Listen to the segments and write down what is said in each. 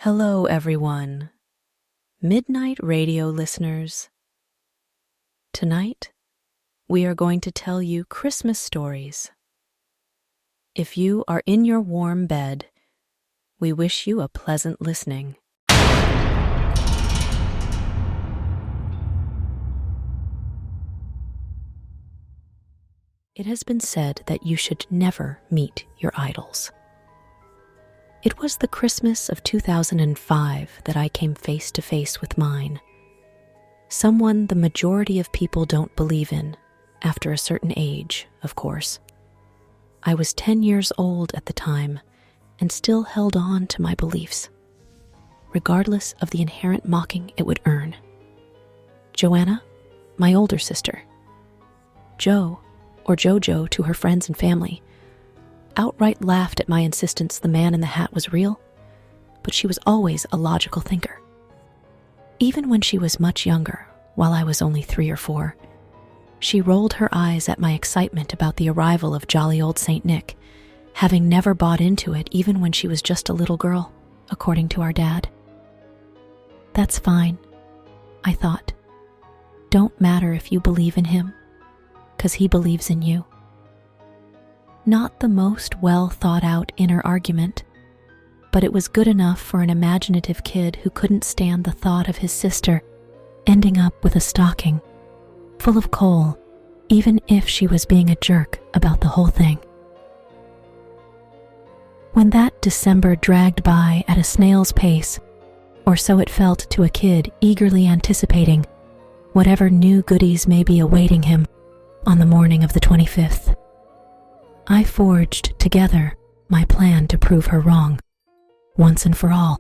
Hello, everyone. Midnight Radio listeners. Tonight, we are going to tell you Christmas stories. If you are in your warm bed, we wish you a pleasant listening. It has been said that you should never meet your idols. It was the Christmas of 2005 that I came face to face with mine. Someone the majority of people don't believe in, after a certain age, of course. I was 10 years old at the time and still held on to my beliefs, regardless of the inherent mocking it would earn. Joanna, my older sister. Joe, or Jojo to her friends and family, outright laughed at my insistence the man in the hat was real, but she was always a logical thinker. Even when she was much younger, while I was only 3 or 4, she rolled her eyes at my excitement about the arrival of jolly old Saint Nick, having never bought into it even when she was just a little girl, according to our dad. That's fine, I thought. Don't matter if you believe in him, 'cause he believes in you. Not the most well-thought-out inner argument, but it was good enough for an imaginative kid who couldn't stand the thought of his sister ending up with a stocking full of coal, even if she was being a jerk about the whole thing. When that December dragged by at a snail's pace, or so it felt to a kid eagerly anticipating whatever new goodies may be awaiting him on the morning of the 25th, I forged together my plan to prove her wrong, once and for all.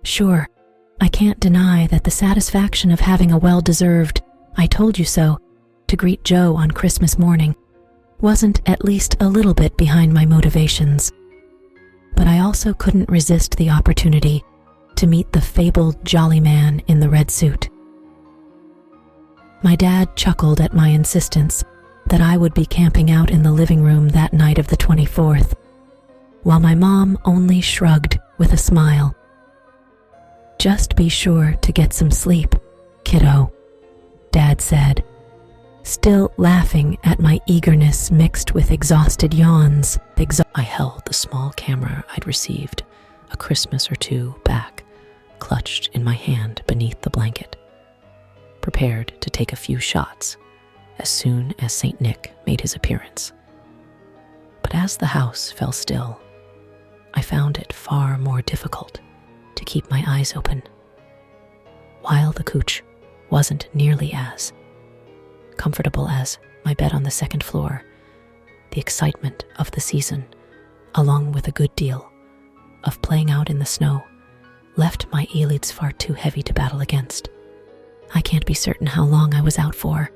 Sure, I can't deny that the satisfaction of having a well-deserved "I told you so" to greet Joe on Christmas morning wasn't at least a little bit behind my motivations. But I also couldn't resist the opportunity to meet the fabled jolly man in the red suit. My dad chuckled at my insistence that I would be camping out in the living room that night of the 24th, while my mom only shrugged with a smile. "Just be sure to get some sleep, kiddo," Dad said, still laughing at my eagerness mixed with exhausted yawns. I held the small camera I'd received a Christmas or two back, clutched in my hand beneath the blanket, prepared to take a few shots as soon as Saint Nick made his appearance. But as the house fell still, I found it far more difficult to keep my eyes open. While the couch wasn't nearly as comfortable as my bed on the second floor, the excitement of the season, along with a good deal of playing out in the snow, left my eyelids far too heavy to battle against. I can't be certain how long I was out for,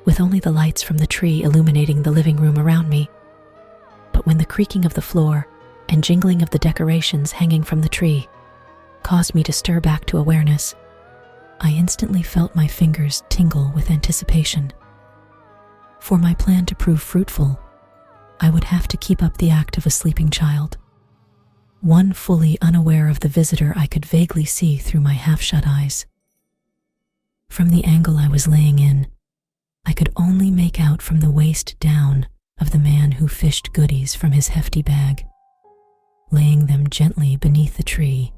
with only the lights from the tree illuminating the living room around me. But when the creaking of the floor and jingling of the decorations hanging from the tree caused me to stir back to awareness, I instantly felt my fingers tingle with anticipation. For my plan to prove fruitful, I would have to keep up the act of a sleeping child, one fully unaware of the visitor I could vaguely see through my half-shut eyes. From the angle I was laying in, I could only make out from the waist down of the man who fished goodies from his hefty bag, laying them gently beneath the tree,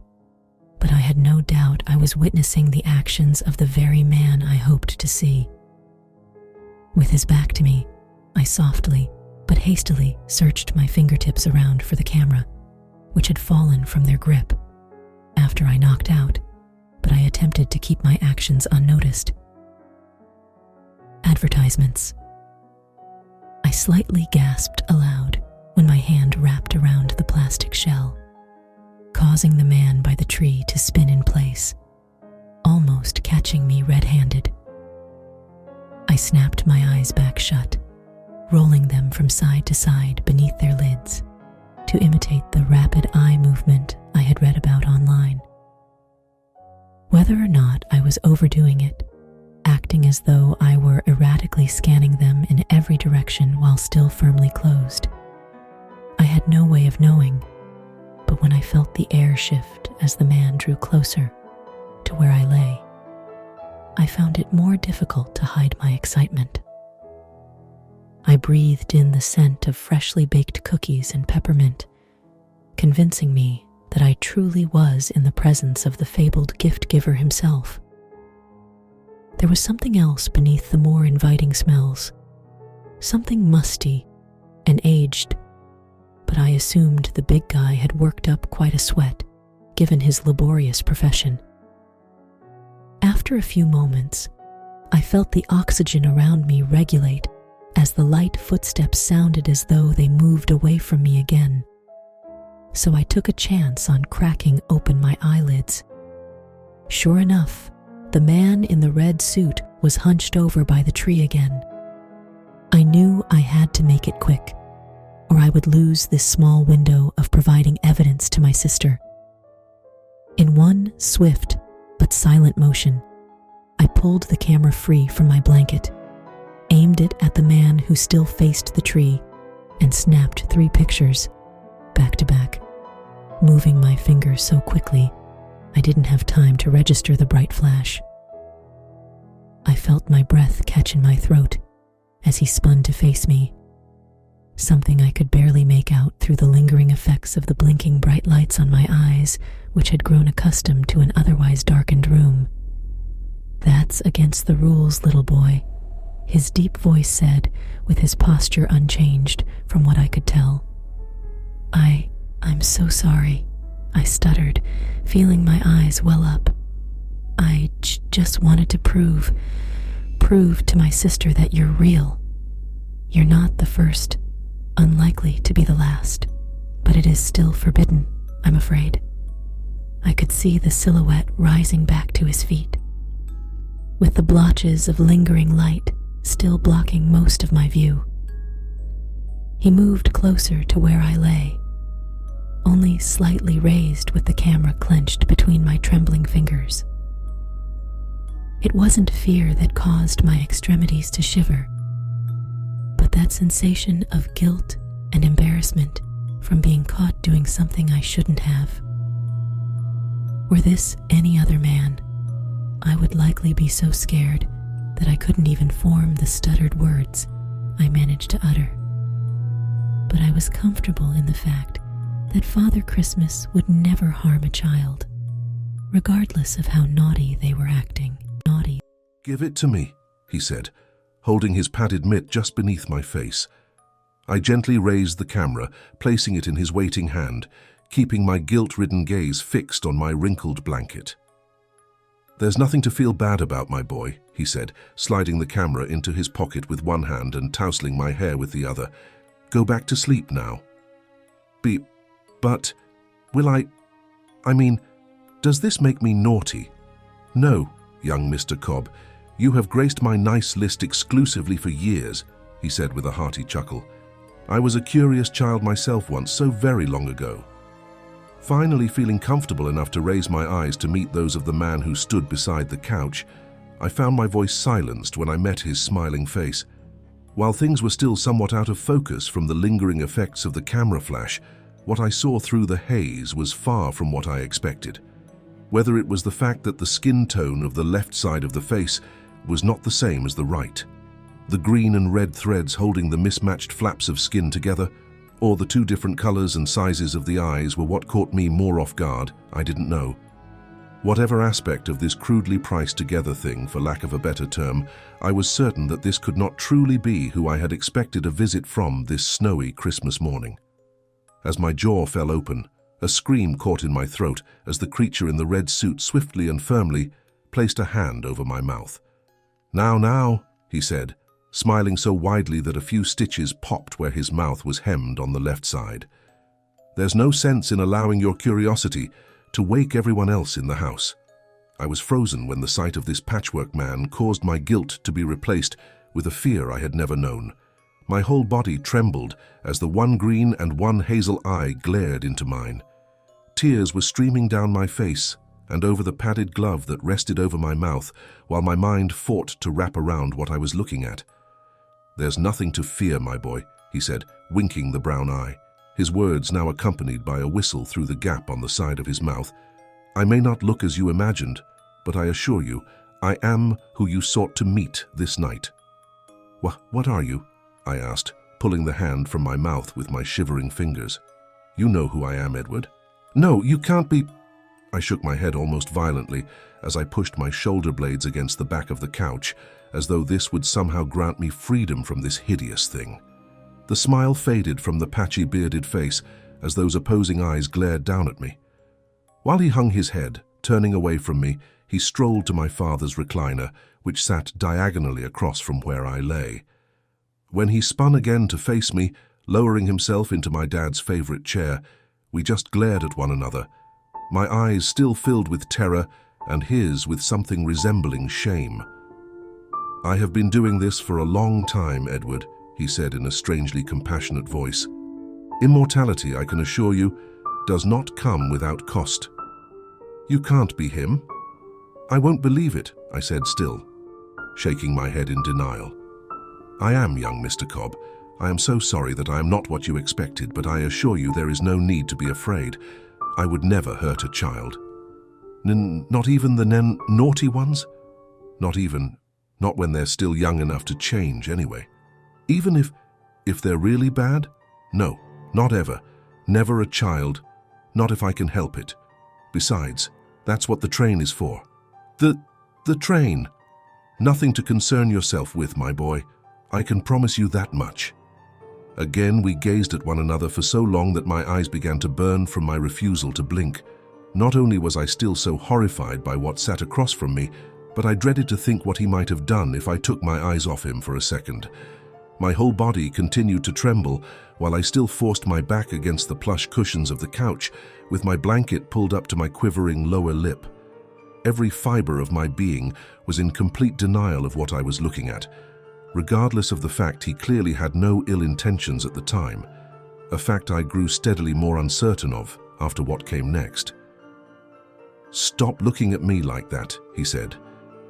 but I had no doubt I was witnessing the actions of the very man I hoped to see. With his back to me, I softly but hastily searched my fingertips around for the camera, which had fallen from their grip after I knocked out, but I attempted to keep my actions unnoticed. Advertisements. I slightly gasped aloud when my hand wrapped around the plastic shell, causing the man by the tree to spin in place, almost catching me red-handed. I snapped my eyes back shut, rolling them from side to side beneath their lids to imitate the rapid eye movement I had read about online. Whether or not I was overdoing it, acting as though I were erratically scanning them in every direction while still firmly closed, I had no way of knowing, but when I felt the air shift as the man drew closer to where I lay, I found it more difficult to hide my excitement. I breathed in the scent of freshly baked cookies and peppermint, convincing me that I truly was in the presence of the fabled gift giver himself. There was something else beneath the more inviting smells, something musty and aged, but I assumed the big guy had worked up quite a sweat, given his laborious profession. After a few moments, I felt the oxygen around me regulate as the light footsteps sounded as though they moved away from me again. So I took a chance on cracking open my eyelids. Sure enough, the man in the red suit was hunched over by the tree again. I knew I had to make it quick, or I would lose this small window of providing evidence to my sister. In one swift but silent motion, I pulled the camera free from my blanket, aimed it at the man who still faced the tree, and snapped 3 pictures, back to back, moving my fingers so quickly I didn't have time to register the bright flash. I felt my breath catch in my throat as he spun to face me, something I could barely make out through the lingering effects of the blinking bright lights on my eyes, which had grown accustomed to an otherwise darkened room. "That's against the rules, little boy," his deep voice said, with his posture unchanged from what I could tell. I'm so sorry," I stuttered, feeling my eyes well up. "I just wanted to prove to my sister that you're real. You're not the first, unlikely to be the last, but it is still forbidden, I'm afraid." I could see the silhouette rising back to his feet, with the blotches of lingering light still blocking most of my view. He moved closer to where I lay, only slightly raised with the camera clenched between my trembling fingers. It wasn't fear that caused my extremities to shiver, but that sensation of guilt and embarrassment from being caught doing something I shouldn't have. Were this any other man, I would likely be so scared that I couldn't even form the stuttered words I managed to utter. But I was comfortable in the fact that Father Christmas would never harm a child, regardless of how naughty they were acting. Naughty. "Give it to me," he said, holding his padded mitt just beneath my face. I gently raised the camera, placing it in his waiting hand, keeping my guilt-ridden gaze fixed on my wrinkled blanket. "There's nothing to feel bad about, my boy," he said, sliding the camera into his pocket with one hand and tousling my hair with the other. "Go back to sleep now." But, will I mean, does this make me naughty?" "No, young Mr. Cobb, you have graced my nice list exclusively for years," he said with a hearty chuckle. "I was a curious child myself once, so very long ago." Finally feeling comfortable enough to raise my eyes to meet those of the man who stood beside the couch, I found my voice silenced when I met his smiling face. While things were still somewhat out of focus from the lingering effects of the camera flash, what I saw through the haze was far from what I expected. Whether it was the fact that the skin tone of the left side of the face was not the same as the right, the green and red threads holding the mismatched flaps of skin together, or the 2 different colors and sizes of the eyes were what caught me more off guard, I didn't know. Whatever aspect of this crudely priced together thing, for lack of a better term, I was certain that this could not truly be who I had expected a visit from this snowy Christmas morning. As my jaw fell open, a scream caught in my throat as the creature in the red suit swiftly and firmly placed a hand over my mouth. Now," he said, smiling so widely that a few stitches popped where his mouth was hemmed on the left side. "There's no sense in allowing your curiosity to wake everyone else in the house." I was frozen when the sight of this patchwork man caused my guilt to be replaced with a fear I had never known. My whole body trembled as the one green and one hazel eye glared into mine. Tears were streaming down my face and over the padded glove that rested over my mouth while my mind fought to wrap around what I was looking at. "There's nothing to fear, my boy," he said, winking the brown eye. his words now accompanied by a whistle through the gap on the side of his mouth. "I may not look as you imagined, but I assure you, I am who you sought to meet this night." What are you?" I asked, pulling the hand from my mouth with my shivering fingers. "You know who I am, Edward." "No, you can't be—" I shook my head almost violently as I pushed my shoulder blades against the back of the couch, as though this would somehow grant me freedom from this hideous thing. The smile faded from the patchy bearded face as those opposing eyes glared down at me. While he hung his head, turning away from me, he strolled to my father's recliner, which sat diagonally across from where I lay. When he spun again to face me, lowering himself into my dad's favorite chair, we just glared at one another, my eyes still filled with terror and his with something resembling shame. "I have been doing this for a long time, Edward," he said in a strangely compassionate voice. "Immortality, I can assure you, does not come without cost." "You can't be him." "I won't believe it," I said still, shaking my head in denial. "I am, young Mr. Cobb. I am so sorry that I am not what you expected, but I assure you there is no need to be afraid. I would never hurt a child." Not even the naughty ones? Not when they're still young enough to change anyway. Even if they're really bad? No, not ever. Never a child. Not if I can help it. Besides, that's what the train is for." The train. Nothing to concern yourself with, my boy. I can promise you that much." Again, we gazed at one another for so long that my eyes began to burn from my refusal to blink. Not only was I still so horrified by what sat across from me, but I dreaded to think what he might have done if I took my eyes off him for a second. My whole body continued to tremble while I still forced my back against the plush cushions of the couch, with my blanket pulled up to my quivering lower lip. Every fiber of my being was in complete denial of what I was looking at, regardless of the fact he clearly had no ill intentions at the time, a fact I grew steadily more uncertain of after what came next. "Stop looking at me like that," he said,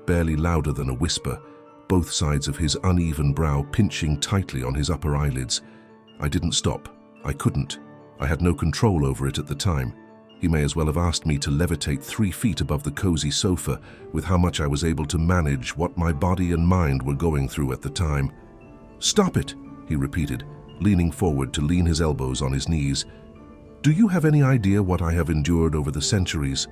barely louder than a whisper, both sides of his uneven brow pinching tightly on his upper eyelids. I didn't stop. I couldn't. I had no control over it at the time. He may as well have asked me to levitate 3 feet above the cozy sofa with how much I was able to manage what my body and mind were going through at the time. "Stop it," he repeated, leaning forward to lean his elbows on his knees. "Do you have any idea what I have endured over the centuries?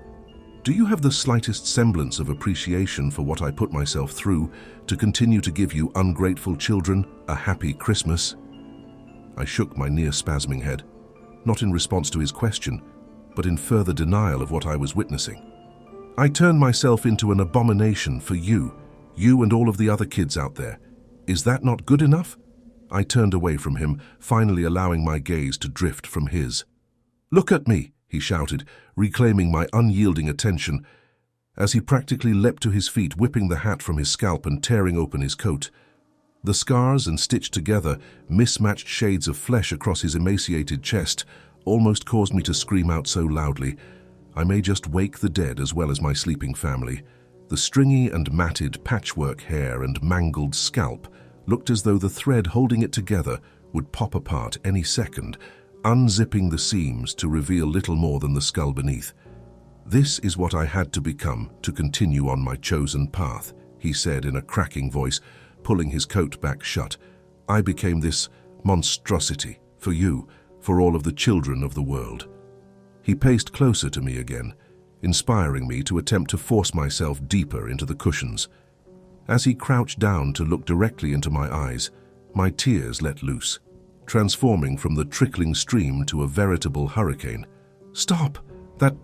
Do you have the slightest semblance of appreciation for what I put myself through to continue to give you ungrateful children a happy Christmas?" I shook my near-spasming head, not in response to his question, but in further denial of what I was witnessing. "I turned myself into an abomination for you and all of the other kids out there. Is that not good enough?" I turned away from him, finally allowing my gaze to drift from his. "Look at me," he shouted, reclaiming my unyielding attention, as he practically leapt to his feet, whipping the hat from his scalp and tearing open his coat. The scars and stitched together, mismatched shades of flesh across his emaciated chest almost caused me to scream out so loudly I may just wake the dead as well as my sleeping family. The stringy and matted patchwork hair and mangled scalp looked as though the thread holding it together would pop apart any second, unzipping the seams to reveal little more than the skull beneath. "This is what I had to become to continue on my chosen path," he said in a cracking voice, pulling his coat back shut. "I became this monstrosity for you, for all of the children of the world." He paced closer to me again, inspiring me to attempt to force myself deeper into the cushions. As he crouched down to look directly into my eyes, my tears let loose, transforming from the trickling stream to a veritable hurricane. "Stop! That—"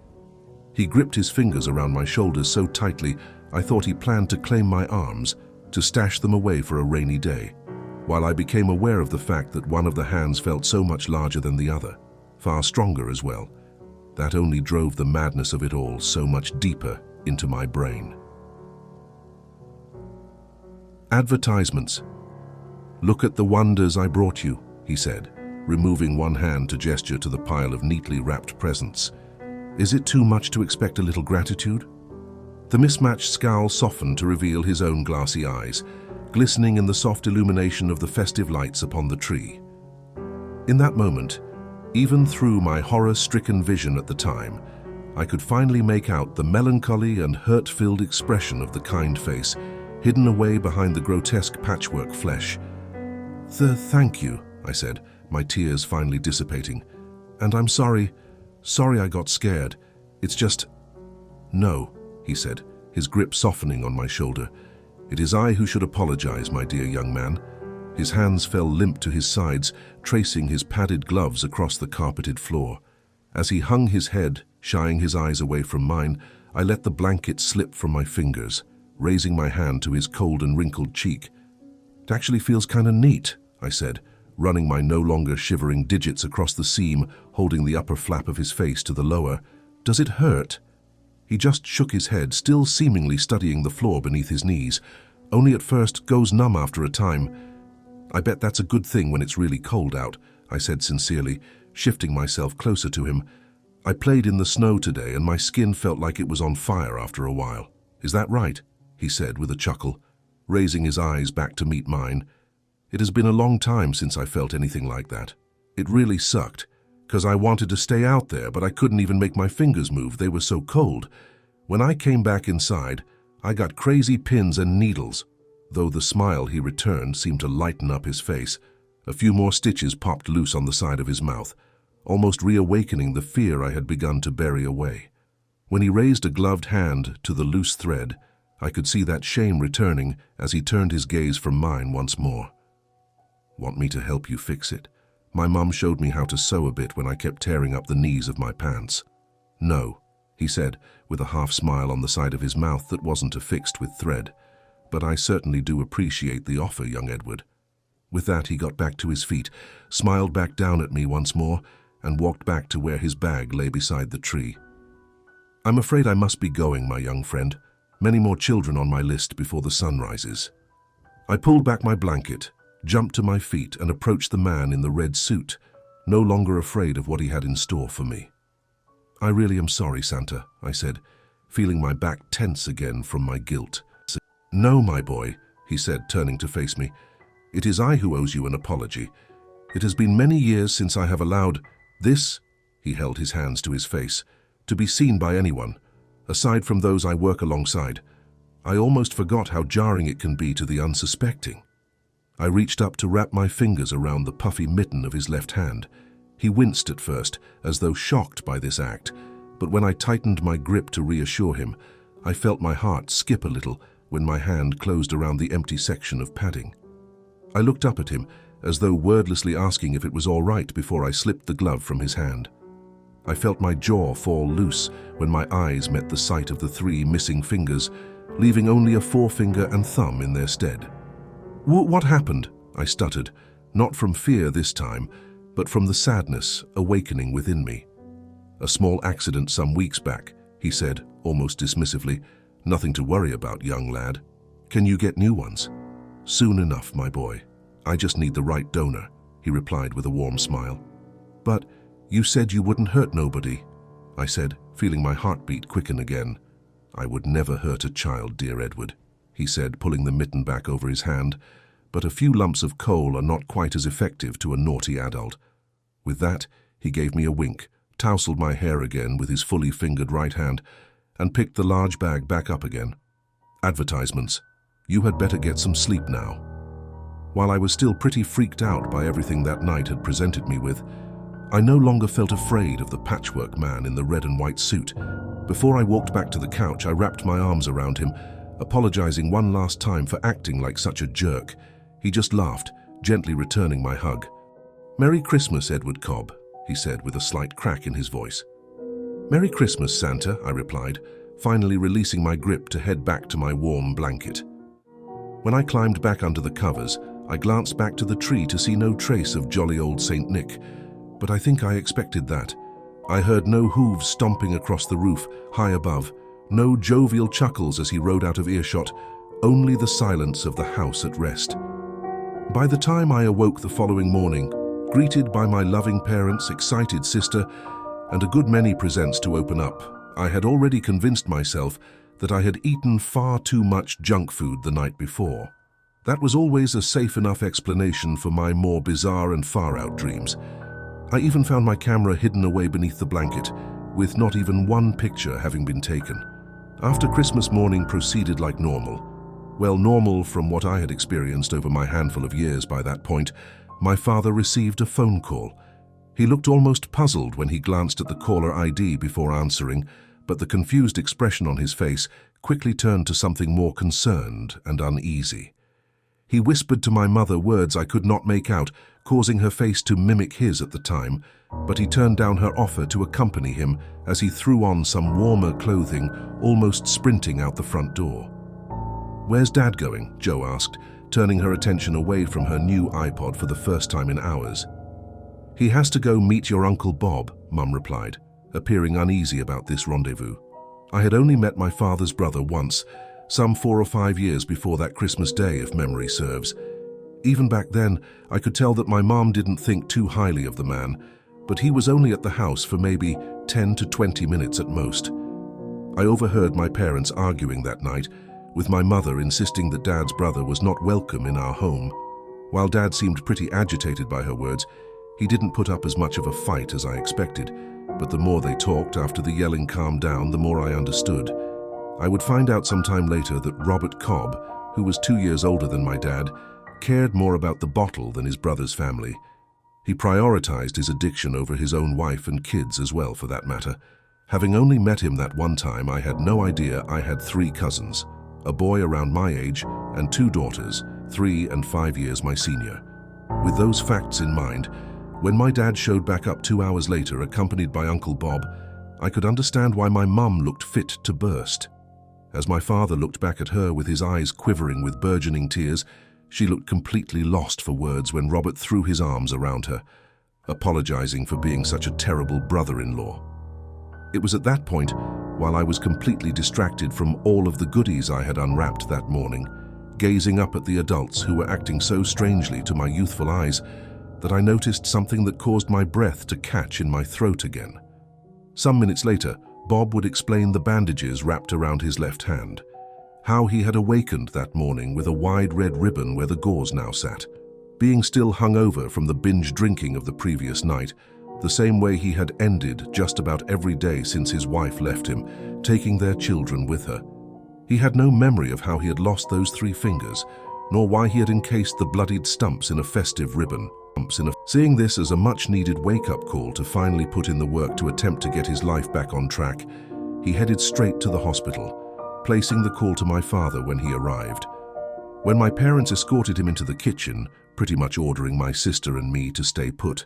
He gripped his fingers around my shoulders so tightly I thought he planned to claim my arms, to stash them away for a rainy day, while I became aware of the fact that one of the hands felt so much larger than the other, far stronger as well. That only drove the madness of it all so much deeper into my brain. Advertisements. "Look at the wonders I brought you," he said, removing one hand to gesture to the pile of neatly wrapped presents. "Is it too much to expect a little gratitude?" The mismatched scowl softened to reveal his own glassy eyes, glistening in the soft illumination of the festive lights upon the tree. In that moment, Even through my horror-stricken vision at the time, I could finally make out the melancholy and hurt-filled expression of the kind face, hidden away behind the grotesque patchwork flesh. Thank you," I said, my tears finally dissipating. "And I'm sorry I got scared. It's just—" "No," he said, his grip softening on my shoulder. "It is I who should apologize, my dear young man." His hands fell limp to his sides, tracing his padded gloves across the carpeted floor. As he hung his head, shying his eyes away from mine, I let the blanket slip from my fingers, raising my hand to his cold and wrinkled cheek. "It actually feels kind of neat," I said, running my no longer shivering digits across the seam, holding the upper flap of his face to the lower. "Does it hurt?" He just shook his head, still seemingly studying the floor beneath his knees. "Only at first, goes numb after a time." "I bet that's a good thing when it's really cold out," I said sincerely, shifting myself closer to him. "I played in the snow today and my skin felt like it was on fire after a while. Is that right?" he said with a chuckle, raising his eyes back to meet mine. "It has been a long time since I felt anything like that. It really sucked, because I wanted to stay out there, but I couldn't even make my fingers move. They were so cold. When I came back inside, I got crazy pins and needles." Though the smile he returned seemed to lighten up his face, a few more stitches popped loose on the side of his mouth, almost reawakening the fear I had begun to bury away. When he raised a gloved hand to the loose thread, I could see that shame returning as he turned his gaze from mine once more. "Want me to help you fix it? My mum showed me how to sew a bit when I kept tearing up the knees of my pants." "No," he said, with a half smile on the side of his mouth that wasn't affixed with thread. "But I certainly do appreciate the offer, young Edward." With that, he got back to his feet, smiled back down at me once more, and walked back to where his bag lay beside the tree. "I'm afraid I must be going, my young friend. Many more children on my list before the sun rises." I pulled back my blanket, jumped to my feet, and approached the man in the red suit, no longer afraid of what he had in store for me. "I really am sorry, Santa," I said, feeling my back tense again from my guilt. "No, my boy," he said, turning to face me. "It is I who owes you an apology. It has been many years since I have allowed this," he held his hands to his face, "to be seen by anyone, aside from those I work alongside. I almost forgot how jarring it can be to the unsuspecting." I reached up to wrap my fingers around the puffy mitten of his left hand. He winced at first, as though shocked by this act, but when I tightened my grip to reassure him, I felt my heart skip a little when my hand closed around the empty section of padding. I looked up at him, as though wordlessly asking if it was all right before I slipped the glove from his hand. I felt my jaw fall loose when my eyes met the sight of the 3 missing fingers, leaving only a forefinger and thumb in their stead. "What happened?" I stuttered, not from fear this time, but from the sadness awakening within me. "A small accident some weeks back," he said, almost dismissively. "Nothing to worry about, young lad. Can you get new ones?" "Soon enough, my boy. I just need the right donor," he replied with a warm smile. "But you said you wouldn't hurt nobody," I said, feeling my heartbeat quicken again. "I would never hurt a child, dear Edward," he said, pulling the mitten back over his hand. "But a few lumps of coal are not quite as effective to a naughty adult." With that, he gave me a wink, tousled my hair again with his fully fingered right hand, and picked the large bag back up again. "Advertisements. You had better get some sleep now." While I was still pretty freaked out by everything that night had presented me with, I no longer felt afraid of the patchwork man in the red and white suit. Before I walked back to the couch, I wrapped my arms around him, apologizing one last time for acting like such a jerk. He just laughed, gently returning my hug. "Merry Christmas, Edward Cobb," he said with a slight crack in his voice. "Merry Christmas, Santa," I replied, finally releasing my grip to head back to my warm blanket. When I climbed back under the covers, I glanced back to the tree to see no trace of jolly old Saint Nick, but I think I expected that. I heard no hooves stomping across the roof high above, no jovial chuckles as he rode out of earshot, only the silence of the house at rest. By the time I awoke the following morning, greeted by my loving parents, excited sister, and a good many presents to open up, I had already convinced myself that I had eaten far too much junk food the night before. That was always a safe enough explanation for my more bizarre and far-out dreams. I even found my camera hidden away beneath the blanket, with not even one picture having been taken. After Christmas morning proceeded like normal. Well, normal from what I had experienced over my handful of years by that point, my father received a phone call. He looked almost puzzled when he glanced at the caller ID before answering, but the confused expression on his face quickly turned to something more concerned and uneasy. He whispered to my mother words I could not make out, causing her face to mimic his at the time, but he turned down her offer to accompany him as he threw on some warmer clothing, almost sprinting out the front door. "Where's Dad going?" Jo asked, turning her attention away from her new iPod for the first time in hours. "He has to go meet your Uncle Bob," Mum replied, appearing uneasy about this rendezvous. I had only met my father's brother once, some 4 or 5 years before that Christmas day, if memory serves. Even back then, I could tell that my mom didn't think too highly of the man, but he was only at the house for maybe 10 to 20 minutes at most. I overheard my parents arguing that night, with my mother insisting that Dad's brother was not welcome in our home. While Dad seemed pretty agitated by her words, he didn't put up as much of a fight as I expected, but the more they talked after the yelling calmed down, the more I understood. I would find out sometime later that Robert Cobb, who was 2 years older than my dad, cared more about the bottle than his brother's family. He prioritized his addiction over his own wife and kids as well, for that matter. Having only met him that one time, I had no idea I had 3 cousins, a boy around my age and 2 daughters, 3 and 5 years my senior. With those facts in mind, when my dad showed back up 2 hours later, accompanied by Uncle Bob, I could understand why my mum looked fit to burst. As my father looked back at her with his eyes quivering with burgeoning tears, she looked completely lost for words when Robert threw his arms around her, apologizing for being such a terrible brother-in-law. It was at that point, while I was completely distracted from all of the goodies I had unwrapped that morning, gazing up at the adults who were acting so strangely to my youthful eyes, that I noticed something that caused my breath to catch in my throat again. Some minutes later, Bob would explain the bandages wrapped around his left hand, how he had awakened that morning with a wide red ribbon where the gauze now sat, being still hungover from the binge drinking of the previous night, the same way he had ended just about every day since his wife left him, taking their children with her. He had no memory of how he had lost those 3 fingers, nor why he had encased the bloodied stumps in a festive ribbon. Seeing this as a much-needed wake-up call to finally put in the work to attempt to get his life back on track, he headed straight to the hospital, placing the call to my father when he arrived. When my parents escorted him into the kitchen, pretty much ordering my sister and me to stay put,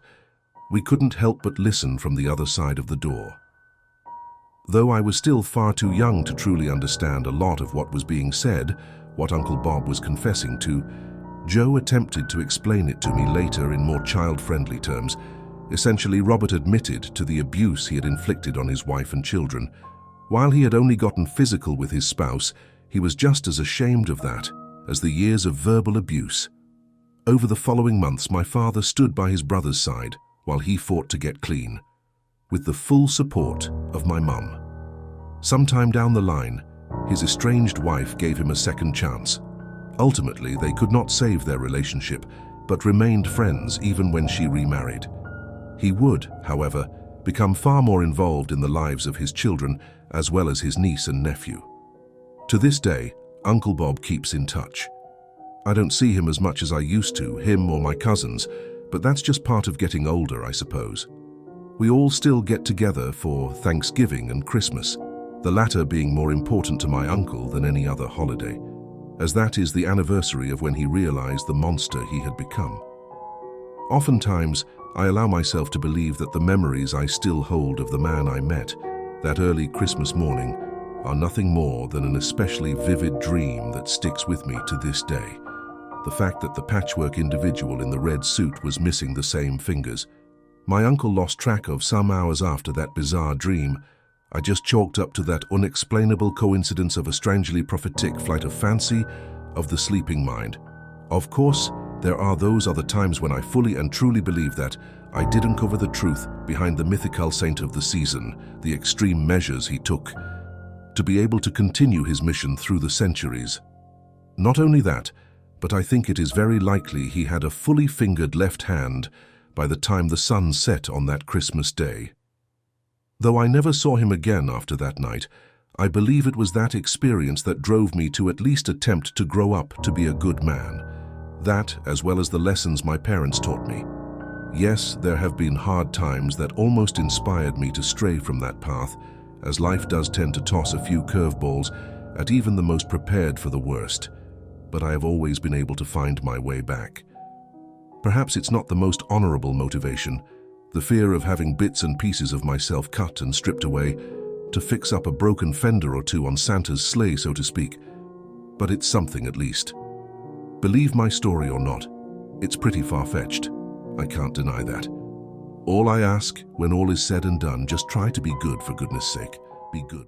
we couldn't help but listen from the other side of the door. Though I was still far too young to truly understand a lot of what was being said, what Uncle Bob was confessing to, Jo attempted to explain it to me later in more child-friendly terms. Essentially, Robert admitted to the abuse he had inflicted on his wife and children. While he had only gotten physical with his spouse, he was just as ashamed of that as the years of verbal abuse. Over the following months, my father stood by his brother's side while he fought to get clean, with the full support of my mum. Sometime down the line, his estranged wife gave him a second chance. Ultimately, they could not save their relationship, but remained friends even when she remarried. He would, however, become far more involved in the lives of his children as well as his niece and nephew. To this day, Uncle Bob keeps in touch. I don't see him as much as I used to, him or my cousins, but that's just part of getting older, I suppose. We all still get together for Thanksgiving and Christmas, the latter being more important to my uncle than any other holiday, as that is the anniversary of when he realized the monster he had become. Oftentimes, I allow myself to believe that the memories I still hold of the man I met that early Christmas morning are nothing more than an especially vivid dream that sticks with me to this day. The fact that the patchwork individual in the red suit was missing the same fingers. My uncle lost track of some hours after that bizarre dream. I just chalked up to that unexplainable coincidence of a strangely prophetic flight of fancy of the sleeping mind. Of course, there are those other times when I fully and truly believe that I did uncover the truth behind the mythical saint of the season, the extreme measures he took to be able to continue his mission through the centuries. Not only that, but I think it is very likely he had a fully fingered left hand by the time the sun set on that Christmas day. Though I never saw him again after that night, I believe it was that experience that drove me to at least attempt to grow up to be a good man. That, as well as the lessons my parents taught me. Yes, there have been hard times that almost inspired me to stray from that path, as life does tend to toss a few curveballs at even the most prepared for the worst. But I have always been able to find my way back. Perhaps it's not the most honorable motivation, the fear of having bits and pieces of myself cut and stripped away to fix up a broken fender or two on Santa's sleigh, so to speak. But it's something at least. Believe my story or not, it's pretty far-fetched. I can't deny that. All I ask, when all is said and done, just try to be good, for goodness sake. Be good.